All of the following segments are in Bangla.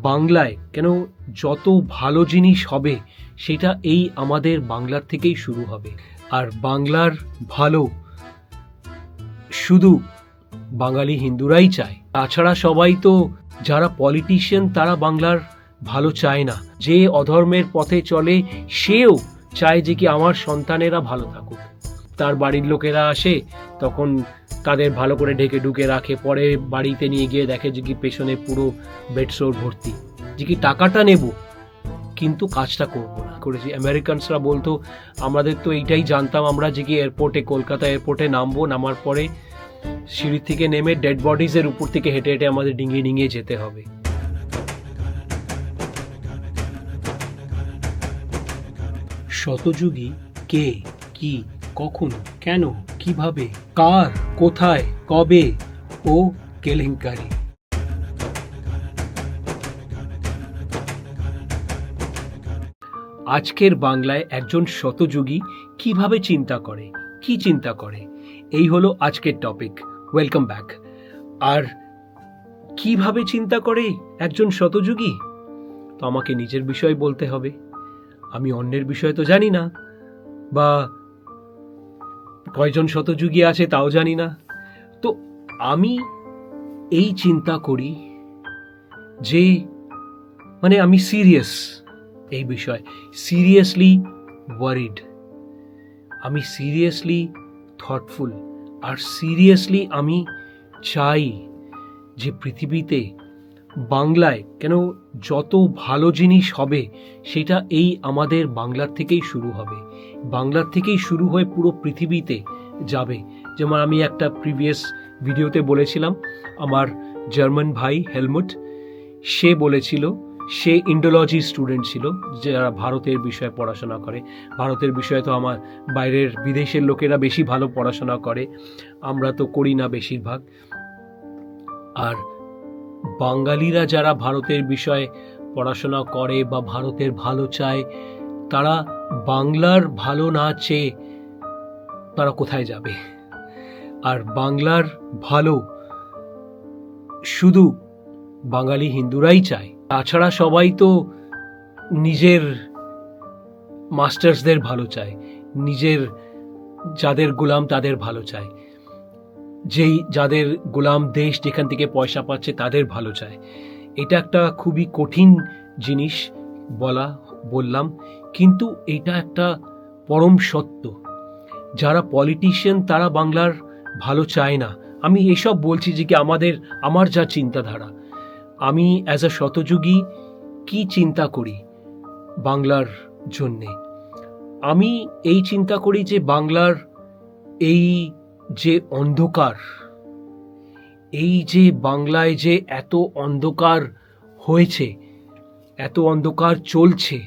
বাংলায় কেন যত ভালো জিনিস হবে সেটা এই আমাদের বাংলার থেকেই শুরু হবে। আর বাংলার ভালো শুধু বাঙালি হিন্দুরাই চায়, তাছাড়া সবাই তো যারা পলিটিশিয়ান তারা বাংলার ভালো চায় না। যে অধর্মের পথে চলে সেও চায় যে কি আমার সন্তানেরা ভালো থাকুক। তার বাড়ির লোকেরা আসে তখন তাদের ভালো করে ঢেকে ঢুকে রাখে, পরে বাড়িতে নিয়ে গিয়ে দেখে যে কি পেছনে পুরো বেডশোর ভর্তি, যে কি টাকাটা নেব কিন্তু কাজটা করবো না। করেছি আমেরিকানসরা বলতো আমাদের তো এইটাই জানতাম আমরা যে কি এয়ারপোর্টে, কলকাতা এয়ারপোর্টে নামবো, নামার পরে সিঁড়ি থেকে নেমে ডেড বডিজের উপর থেকে হেঁটে হেঁটে আমাদের ডিঙিয়ে ডিঙিয়ে যেতে হবে। শতযুগী কে, কি, কখন, কেন, কিভাবে, কার, কোথায়, কবে ও কেলেঙ্কারি। আজকের বাংলায় একজন শতযুগী কিভাবে চিন্তা করে, কি চিন্তা করে, এই হলো আজকের টপিক। Welcome back. আর কিভাবে চিন্তা করে একজন শতযুগী, তো আমাকে নিজের বিষয় বলতে হবে। আমি অন্যের বিষয় তো জানি না, বা কয়জন শতযুগী আছে তাও জানি না। তো আমি এই চিন্তা করি যে আমি সিরিয়াস এই বিষয়, সিরিয়াসলি ওয়ারিড, আমি সিরিয়াসলি থটফুল, আর সিরিয়াসলি আমি চাই যে পৃথিবীতে বাংলায় কেন যত ভালো জিনিস হবে সেটা এই আমাদের বাংলার থেকেই শুরু হবে। বাংলার থেকেই শুরু হয়ে পুরো পৃথিবীতে যাবে। যেমন আমি একটা প্রিভিয়াস ভিডিওতে বলেছিলাম, আমার জার্মান ভাই হেলমুট, সে বলেছিল, সে ইন্ডোলজি স্টুডেন্ট ছিল, যারা ভারতের বিষয়ে পড়াশোনা করে। ভারতের বিষয়ে তো আমার বাইরের বিদেশের লোকেরা বেশি ভালো পড়াশোনা করে, আমরা তো করি না বেশিরভাগ। আর বাঙালিরা যারা ভারতের বিষয়ে পড়াশোনা করে বা ভারতের ভালো চায়, তারা বাংলার ভালো না চেয়ে তারা কোথায় যাবে? আর বাংলার ভালো শুধু বাঙালি হিন্দুরাই চায়, তাছাড়া সবাই তো নিজের মাস্টার্সদের ভালো চায়, নিজের যাদের গোলাম তাদের ভালো চায়, যেই যাদের গোলাম দেশ যেখান থেকে পয়সা পাচ্ছে তাদের ভালো চায়। এটা একটা খুবই কঠিন জিনিস বললাম, কিন্তু এটা একটা পরম সত্য। যারা পলিটিশিয়ান তারা বাংলার ভালো চায় না। আমি এসব বলছি যে কি আমার যা চিন্তাধারা, আমি অ্যাজ আ শতযুগী কি চিন্তা করি বাংলার জন্যে। আমি এই চিন্তা করি যে বাংলার এই যে অন্ধকার, এই যে বাংলায় যে এত অন্ধকার হয়েছে, এত অন্ধকার চলছে,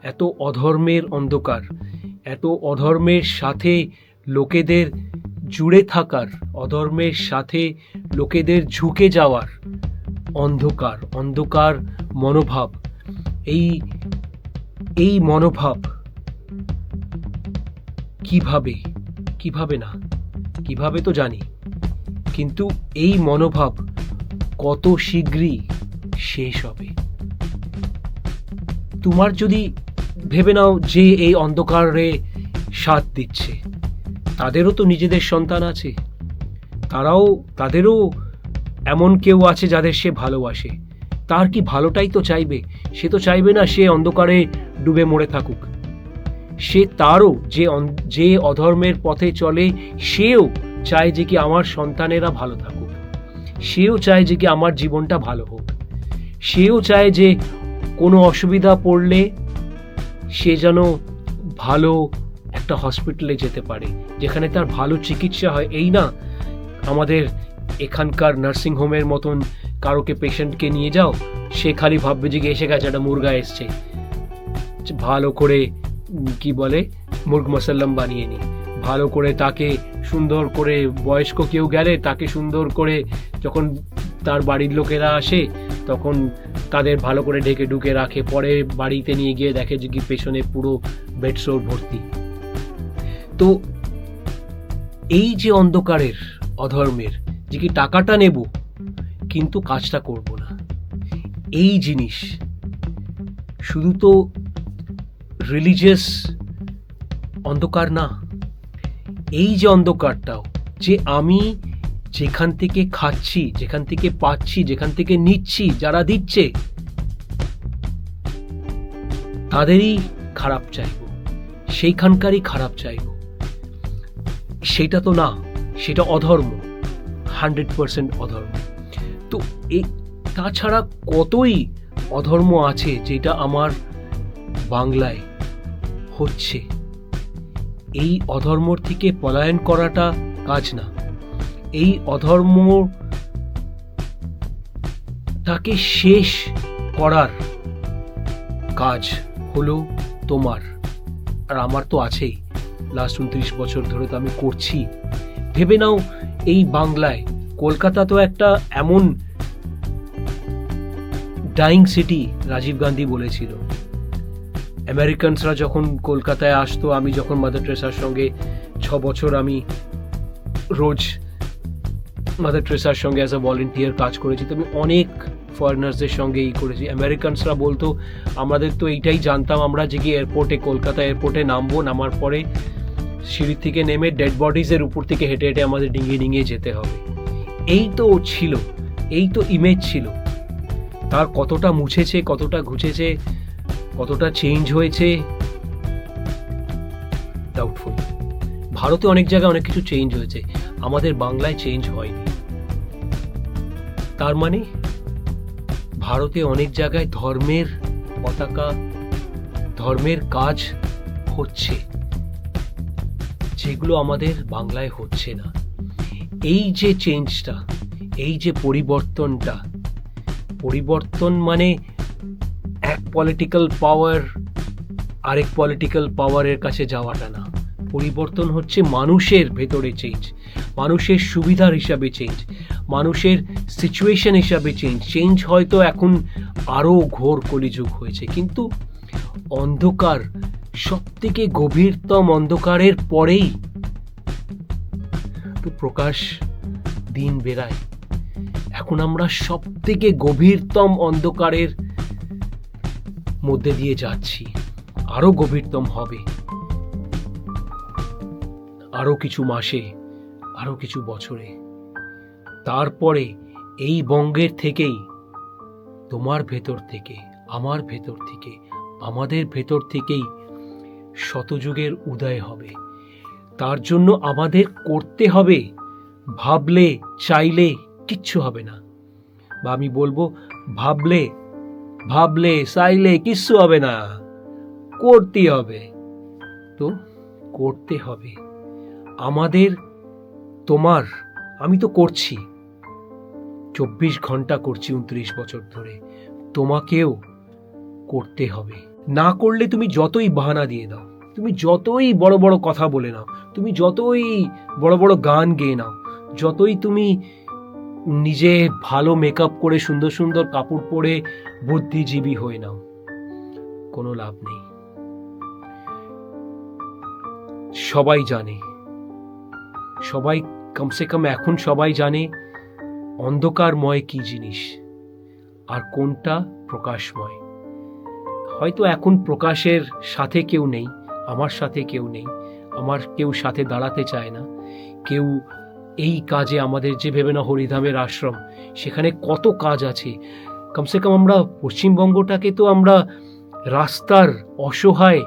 এত অধর্মের অন্ধকার, এত অধর্মের সাথে লোকেদের জুড়ে থাকার, অধর্মের সাথে লোকেদের ঝুঁকে যাওয়ার অন্ধকার মনোভাব, এই মনোভাব কিভাবে তো জানি, কিন্তু এই মনোভাব কত শীঘ্রই শেষ হবে। তোমার যদি ভেবে নাও যে এই অন্ধকারে সাথ দিচ্ছে, তাদেরও তো নিজেদের সন্তান আছে, তাদেরও এমন কেউ আছে যাদের সে ভালোবাসে, তার কি ভালোটাই তো চাইবে। সে তো চাইবে না সে অন্ধকারে ডুবে মরে থাকুক। সে তারও যে অধর্মের পথে চলে সেও চায় যে কি আমার সন্তানেরা ভালো থাকুক, সেও চায় যে কি আমার জীবনটা ভালো হোক, সেও চায় যে কোনো অসুবিধা পড়লে সে যেন ভালো একটা হসপিটালে যেতে পারে, যেখানে তার ভালো চিকিৎসা হয়। এই না আমাদের এখানকার নার্সিং হোমের মতন কারোকে পেশেন্টকে নিয়ে যাও, সে খালি ভাববে যে এসে গেছে একটা মুরগা এসছে, ভালো করে কি বলে মুরগ মশাল্লাম বানিয়ে নি, ভালো করে তাকে সুন্দর করে, বয়স্ক কেউ গেলে তাকে সুন্দর করে যখন তার বাড়ির লোকেরা আসে তখন তাদের ভালো করে ঢেকে ঢুকে রাখে, পরে বাড়িতে নিয়ে গিয়ে দেখে যে কি পেছনে পুরো বেডশোর ভর্তি। তো এই যে অন্ধকারের অধর্মের, যে কি টাকাটা নেব কিন্তু কাজটা করব না, এই জিনিস শুধু তো রিলিজিয়াস অন্ধকার না, এই যে অন্ধকারটাও, যে আমি যেখান থেকে খাচ্ছি, যেখান থেকে পাচ্ছি, যেখান থেকে নিচ্ছি, যারা দিচ্ছে তাদেরই খারাপ চাইব, সেইখানকারই খারাপ চাইব, সেটা তো না, সেটা অধর্ম, 100% অধর্ম। তো এই তাছাড়া কতই অধর্ম আছে যেটা আমার বাংলায় হচ্ছে। এই অধর্মর থেকে পলায়ন করাটা কাজ না, এই অধর্মটাকে শেষ করার কাজ হলো তোমার আর আমার তো আছেই। লাস্ট 29 বছর ধরে তো আমি করছি। ভেবে নাও এই বাংলায়, কলকাতা তো একটা এমন ডাইং সিটি, রাজীব গান্ধী বলেছিল। আমেরিকানসরা যখন কলকাতায় আসতো, আমি যখন মাদার টেরেসার সঙ্গে 6 বছর আমি রোজ মাদার টেরেসার সঙ্গে অ্যাজ আ ভলেন্টিয়ার কাজ করেছি, তো আমি অনেক ফরেনার্সদের সঙ্গে করেছি। আমেরিকানসরা বলতো, আমাদের তো এইটাই জানতাম আমরা যে কি এয়ারপোর্টে, কলকাতা এয়ারপোর্টে নামার পরে সিঁড়ি থেকে নেমে ডেড বডিজের উপর থেকে হেঁটে হেঁটে আমাদের ডিঙিয়ে ডিঙিয়ে যেতে হবে। এই তো ছিল, এই তো ইমেজ ছিল। তার কতটা মুছেছে, কতটা ঘুচেছে, কতটা চেঞ্জ হয়েছে, ডাউটফুল। ভারতে অনেক জায়গায় অনেক কিছু চেঞ্জ হয়েছে, আমাদের বাংলায় চেঞ্জ হয়নি। তার মানে ভারতে অনেক জায়গায় ধর্মের পতাকা, ধর্মের কাজ হচ্ছে, যেগুলো আমাদের বাংলায় হচ্ছে না। এই যে চেঞ্জটা, এই যে পরিবর্তনটা, পরিবর্তন মানে এক পলিটিক্যাল পাওয়ার আরেক পলিটিক্যাল পাওয়ারের কাছে যাওয়াটা না। পরিবর্তন হচ্ছে মানুষের ভেতরে চেঞ্জ, মানুষের সুবিধার হিসাবে চেঞ্জ, মানুষের সিচুয়েশন হিসাবে চেঞ্জ। চেঞ্জ হয়তো এখন আরো ঘোর কলিযুগ হয়েছে, কিন্তু অন্ধকার, সব থেকে গভীরতম অন্ধকারের পরেই তো প্রকাশ দিন বেরায়। এখন আমরা সব থেকে গভীরতম অন্ধকারের মধ্যে দিয়ে যাচ্ছি, আরো গভীরতম হবে আরো কিছু মাসে, আরো কিছু বছরে। তারপরে এই বঙ্গের থেকেই, তোমার ভেতর থেকে, আমার ভেতর থেকে, আমাদের ভেতর থেকেই শতযুগের উদয় হবে। তার জন্য আমাদের করতে হবে, ভাবলে চাইলে কিচ্ছু হবে না। বা আমি বলবো, ভাবলে চাইলে কিচ্ছু হবে না, করতে হবে। তো করতে হবে আমাদের, তোমার, আমি তো করছি, 24 ঘন্টা করছি 29 বছর ধরে। তোমাকেও করতে হবে। না করলে তুমি যতই বাহানা দিয়ে দাও, তুমি যতই বড় বড় কথা বলে নাও, তুমি যতই বড় বড় গান গেয়ে নাও, যতই তুমি নিজে ভালো মেকআপ করে সুন্দর সুন্দর কাপড় পরে বুদ্ধিজীবী হয়ে নাও, কোনো লাভ নেই। সবাই জানে, সবাই কমসে কম এখন সবাই জানে অন্ধকারময় কি জিনিস আর কোনটা প্রকাশময়। হয়তো এখন প্রকাশের সাথে কেউ নেই, আমার সাথে কেউ নেই, আমার কেউ সাথে দাঁড়াতে চায় না, কেউ এই কাজে আমাদের যে ভেবে না হরিধামের আশ্রম, সেখানে কত কাজ আছে। কমসে কম আমরা পশ্চিমবঙ্গটাকে তো আমরা রাস্তার অসহায়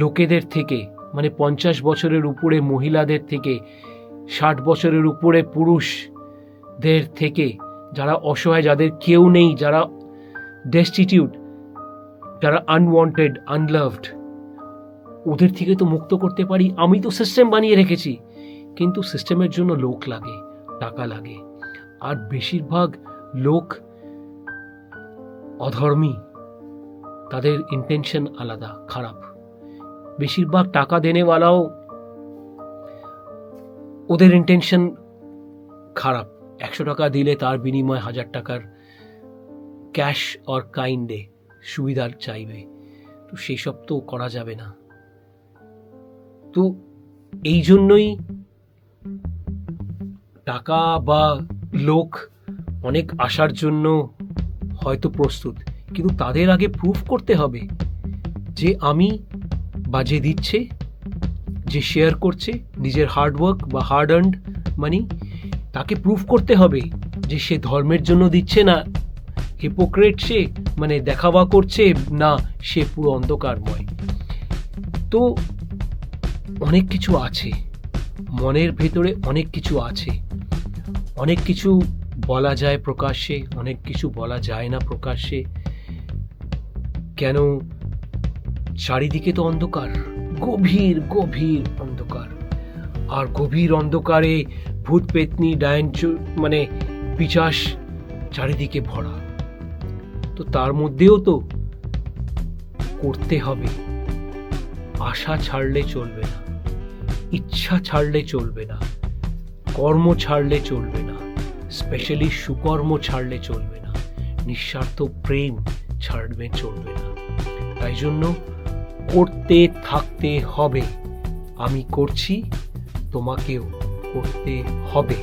লোকেদের থেকে, মানে 50 বছরের উপরে মহিলাদের থেকে, 60 বছরের উপরে পুরুষদের থেকে, যারা অসহায়, যাদের কেউ নেই, যারা ডেস্টিটিউট, যারা আনওয়ান্টেড, আনলাভড, ওদের থেকে তো মুক্ত করতে পারি। আমি তো সিস্টেম বানিয়ে রেখেছি, কিন্তু সিস্টেমের জন্য লোক লাগে, টাকা লাগে, আর বেশিরভাগ লোক অধর্মী, তাদের ইন্টেনশন আলাদা, খারাপ। বেশিরভাগ টাকা দেনেওয়ালাও, ওদের ইন্টেনশন খারাপ। 100 টাকা দিলে তার বিনিময়ে 1000 টাকার ক্যাশ অর কাইন্ডে সুবিধার চাইবে, তো সেই সব তো করা যাবে না। তো এই জন্যই টাকা বা লোক অনেক আসার জন্য হয়তো প্রস্তুত, কিন্তু তাদের আগে প্রুফ করতে হবে যে আমি, বা যে দিচ্ছে, যে শেয়ার করছে নিজের হার্ডওয়ার্ক বা হার্ড আর্নড মানি, তাকে প্রুফ করতে হবে যে সে ধর্মের জন্য দিচ্ছে না, হিপোক্রেট সে, মানে দেখাবা করছে না, সে পুরো অন্ধকারময়। তো অনেক কিছু আছে, মনের ভেতরে অনেক কিছু আছে, অনেক কিছু বলা যায় প্রকাশ্যে, অনেক কিছু বলা যায় না প্রকাশ্যে। কেন? চারিদিকে তো অন্ধকার, গভীর গভীর অন্ধকার, আর গভীর অন্ধকারে ভূত পেতনি ডাইন মানে পিশাচ চারিদিকে ভরা। তো তার মধ্যেও তো করতে হবে, আশা ছাড়লে চলবে না, ইচ্ছা ছাড়লে চলবে না, কর্ম ছাড়লে চলবে না, স্পেশালি সুকর্ম ছাড়লে চলবে না, নিঃস্বার্থ প্রেম ছাড়বে চলবে না। তাই জন্য করতে থাকতে হবে। আমি করছি, তোমাকেও করতে হবে।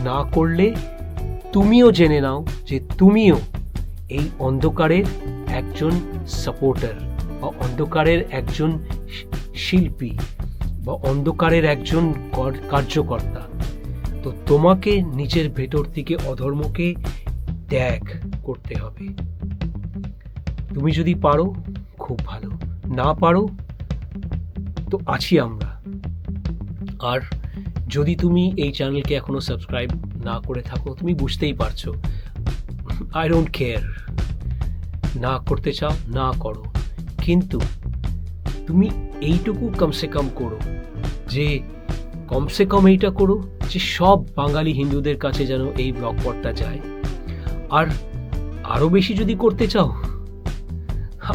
না করলে তুমিও জেনে নাও যে তুমিও এই অন্ধকারের একজন সাপোর্টার, বা অন্ধকারের একজন শিল্পী, বা অন্ধকারের একজন কার্যকর্তা। তো তোমাকে নিজের ভেতর থেকে অধর্মকে ত্যাগ করতে হবে। তুমি যদি পারো খুব ভালো, না পারো তো আছি আমরা। আর যদি তুমি এই চ্যানেলকে এখনো সাবস্ক্রাইব না করে থাকো, তুমি বুঝতেই পারছো, আই ডোন্ট কেয়ার। না করতে চাও না করো, কিন্তু তুমি এইটুকু কমসে কম করো, যে কমসে কম এইটা করো যে সব বাঙালি হিন্দুদের কাছে যেন এই ব্লগপটটা যায়। আর আরো বেশি যদি করতে চাও,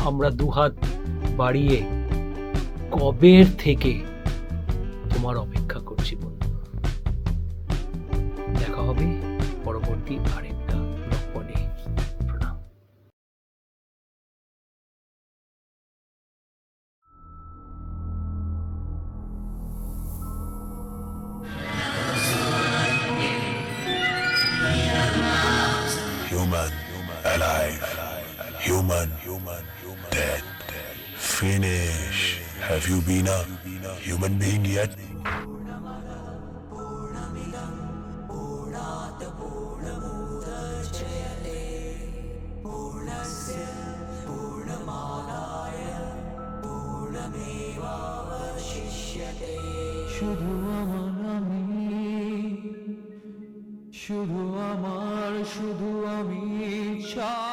আমরা দুহাত বাড়িয়ে কবের থেকে তোমার অপেক্ষা করছি বন্ধু। দেখা হবে পরবর্তী আরেকটা ব্লগপটে। প্রণাম। Human, alive, human, dead, finish. Have you been a human being yet? শুধু আমার আমি, শুধু আমার, শুধু আমি চাই।